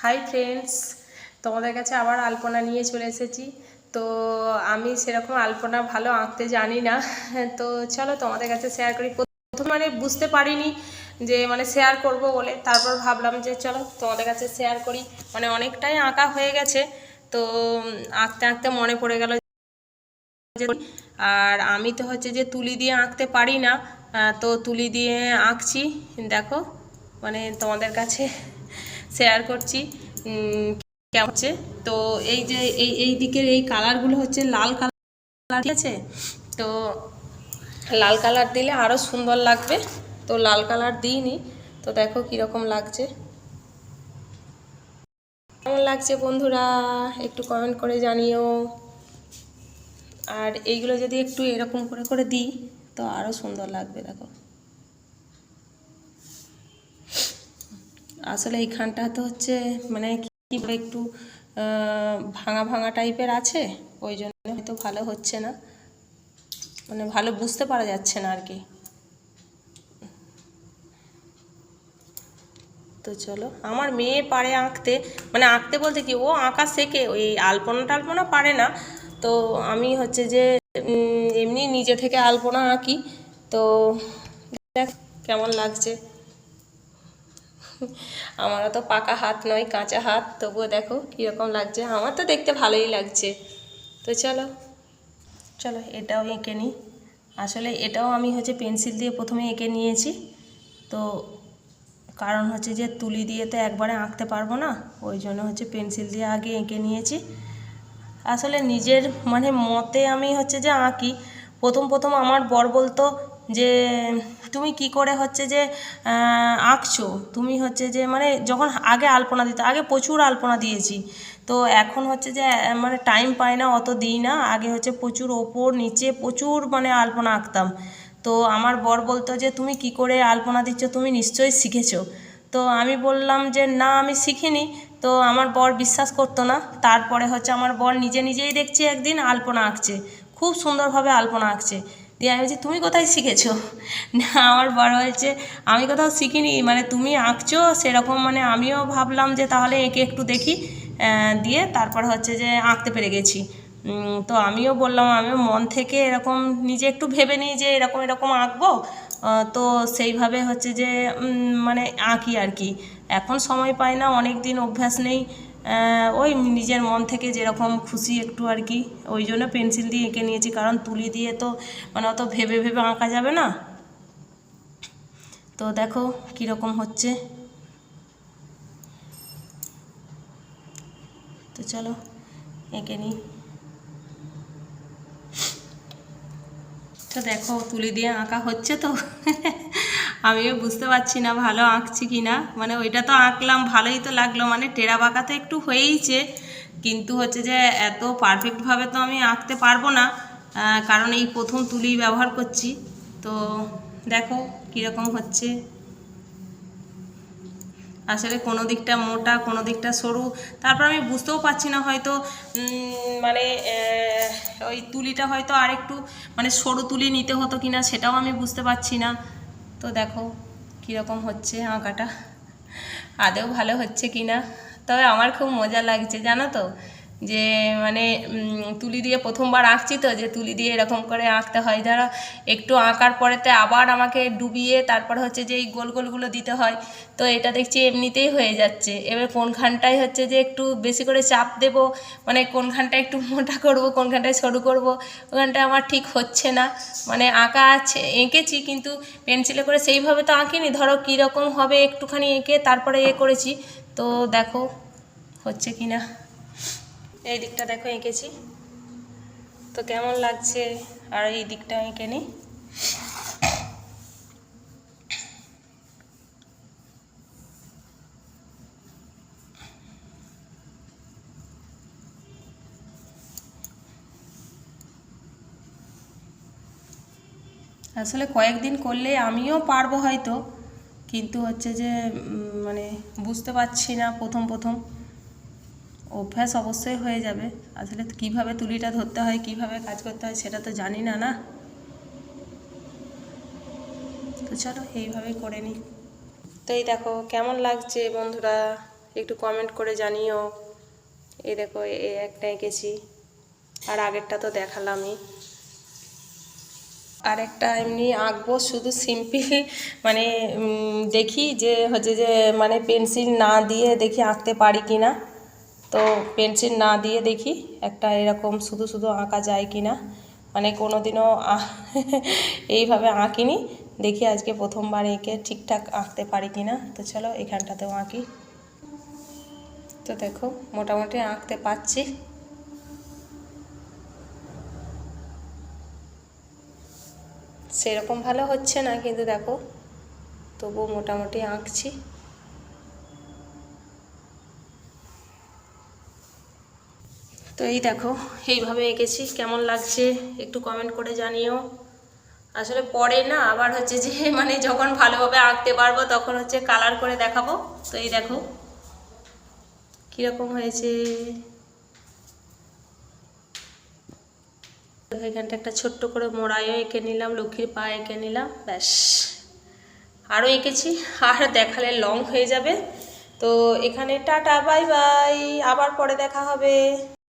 Hi friends, তোমাদের কাছে আবার আলপনা নিয়ে চলে এসেছি। তো আমি সেরকম আলপনা ভালো আঁকতে জানি না, তো চলো তোমাদের কাছে শেয়ার করি। প্রথমে বুঝতে পারিনি যে শেয়ার করব বলে, তারপর ভাবলাম যে চলো তোমাদের কাছে শেয়ার করি। অনেকটাই আঁকা হয়ে গেছে, তো আঁকতে আঁকতে মনে পড়ে গেল। আর আমি তো যে তুলি দিয়ে আঁকতে পারি না, তো তুলি দিয়ে আঁকছি। দেখো তোমাদের কাছে শেয়ার করছি কেমন হচ্ছে। তো এই যে এই দিকের এই কালারগুলো হচ্ছে লাল কালার, ঠিক আছে? তো লাল কালার দিলে আরও সুন্দর লাগবে, তো লাল কালার দিইনি। তো দেখো কীরকম লাগছে, কেমন লাগছে বন্ধুরা একটু কমেন্ট করে জানিও। আর এইগুলো যদি একটু এরকম করে করে দিই তো আরও সুন্দর লাগবে। দেখো আসলে এইখানটা তো কি একটু ভাঙা ভাঙা টাইপের আছে, ওই জন্য হয়তো ভালো হচ্ছে না, ভালো বুঝতে পারা যাচ্ছে না আর কি। তো চলো, আমার মেয়ে পারে আঁকতে, আঁকতে বলতে কি, ও আঁকা শেখে, ওই আলপনা টালপনা পারে না। তো আমি যে এমনি নিজে থেকে আলপনা আঁকি। তো দেখ কেমন লাগছে। আমারও তো পাকা হাত নয়, কাঁচা হাত, তবুও দেখো কীরকম লাগছে। আমার তো দেখতে ভালোই লাগছে। তো চলো চলো এটাও এঁকে নিই। আসলে এটাও আমি পেন্সিল দিয়ে প্রথমে এঁকে নিয়েছি। তো কারণ যে তুলি দিয়ে তো একবারে আঁকতে পারবো না, ওই জন্য পেন্সিল দিয়ে আগে এঁকে নিয়েছি। আসলে নিজের মতে আমি যে আঁকি। প্রথম প্রথম আমার বর বলতো যে তুমি কি করে যে আঁকছো, তুমি যে যখন আগে আলপনা দিতে, আগে প্রচুর আলপনা দিয়েছি। তো এখন যে টাইম পাই না, অত দিই না। আগে প্রচুর ওপর নিচে প্রচুর আলপনা আঁকতাম। তো আমার বর বলতো যে তুমি কি করে আলপনা দিচ্ছ, তুমি নিশ্চয়ই শিখেছো। তো আমি বললাম যে না, আমি শিখিনি। তো আমার বর বিশ্বাস করতো না। তারপরে আমার বর নিজে নিজেই দেখছি একদিন আলপনা আঁকছে, খুব সুন্দরভাবে আলপনা আঁকছে। দিয়ে আমি বলছি তুমি কোথায় শিখেছো? না, আমার বর বলছে আমি কোথাও শিখিনি, তুমি আঁকছো সেরকম, আমিও ভাবলাম যে তাহলে এঁকে একটু দেখি। দিয়ে তারপর যে আঁকতে পেরে গেছি। তো আমিও বললাম, আমিও মন থেকে এরকম নিজে একটু ভেবে নিই যে এরকম এরকম আঁকবো। তো সেইভাবে যে আঁকি আর কি। এখন সময় পাই না, অনেক দিন অভ্যাস নেই। ওই নিজের মন থেকে যেরকম খুশি একটু আর কি, ওই জন্য পেন্সিল দিয়ে এঁকে নিয়েছি। কারণ তুলি দিয়ে তো অত ভেবে ভেবে আঁকা যাবে না। তো দেখো কীরকম হচ্ছে। তো চলো এঁকে নিই। তো দেখো তুলি দিয়ে আঁকা হচ্ছে তো আমিও বুঝতে পারছি না ভালো আঁকছি কি না। ওইটা তো আঁকলাম, ভালোই তো লাগলো, টেরা বাঁকা তো একটু হয়েইছে, কিন্তু যে এত পারফেক্টভাবে তো আমি আঁকতে পারবো না, কারণ এই প্রথম তুলি ব্যবহার করছি। তো দেখো কীরকম হচ্ছে। আসলে কোনো দিকটা মোটা, কোনো দিকটা সরু, তারপর আমি বুঝতেও পারছি না, হয়তো ওই তুলিটা হয়তো আর একটু সরু তুলি নিতে হতো কিনা, সেটাও আমি বুঝতে পারছি না। তো দেখো কীরকম হচ্ছে আঁকাটা, আদৌ ভালো হচ্ছে কি না। তবে আমার খুব মজা লাগছে জানো তো, যে তুলি দিয়ে প্রথমবার আঁকছি, তো যে তুলি দিয়ে এরকম করে আঁকতে হয়, যারা একটু আঁকার পরেতে আবার আমাকে ডুবিয়ে তারপর যে এই গোল গোলগুলো দিতে হয়। তো এটা দেখছি এমনিতেই হয়ে যাচ্ছে। এবার কোনখানটায় যে একটু বেশি করে চাপ দেব, কোনখানটায় একটু মোটা করব, কোনখানটায় সরু করব, ওখানটায় আমার ঠিক হচ্ছে না। আঁকা আছে, এঁকেছি, কিন্তু পেন্সিলে করে সেইভাবে তো আঁকিনি। ধরো কীরকম হবে একটুখানি এঁকে তারপরে করেছি। তো দেখো হচ্ছে কি না। এই দিকটা দেখো এঁকেছি, তো কেমন লাগছে। আর এই দিকটা এঁকে নিই। আসলে কয়েকদিন করলে আমিও পারবো হয়তো, কিন্তু যে বুঝতে পারছি না প্রথম প্রথম। অভ্যাস অবশ্যই হয়ে যাবে। আসলে কিভাবে তুলিটা ধরতে হয়, কিভাবে কাজ করতে হয়, সেটা তো জানি না না। তো চলো এইভাবেই করে নিই। তো এই দেখো কেমন লাগছে বন্ধুরা, একটু কমেন্ট করে জানিও। এই দেখো এই একটা এঁকেছি, আর আগেরটা তো দেখালামই। আর একটা এমনি আঁকবো শুধু সিম্পল, মানে দেখি যে হচ্ছে যে মানে পেন্সিল না দিয়ে দেখি আঁকতে পারি কি না। তো পেন্সিল না দিয়ে দেখি একটা এরকম শুধু শুধু আঁকা যায় কি না, মানে কোনো দিনও এইভাবে আঁকিনি, দেখি আজকে প্রথমবার এঁকে ঠিকঠাক আঁকতে পারি কি না। তো চলো এখানটাতেও আঁকি। তো দেখো মোটামুটি আঁকতে পারছি। সেরকম ভালো হচ্ছে না, কিন্তু দেখো তবুও মোটামুটি আঁকছি। তো এই দেখো এইভাবে এঁকেছি, কেমন লাগছে একটু কমেন্ট করে জানিও। আসলে পরে না আবার হচ্ছে যে মানে যখন ভালোভাবে আঁকতে পারবো তখন হচ্ছে কালার করে দেখাবো। তো এই দেখো কীরকম হয়েছে। এখানটা একটা ছোট্ট করে মোড়াইও এঁকে নিলাম, লক্ষ্মীর পা এঁকে নিলাম, ব্যাস। আরও এঁকেছি, আর দেখালে লং হয়ে যাবে। তো এখানে টাটা, বাই বাই, আবার পরে দেখা হবে।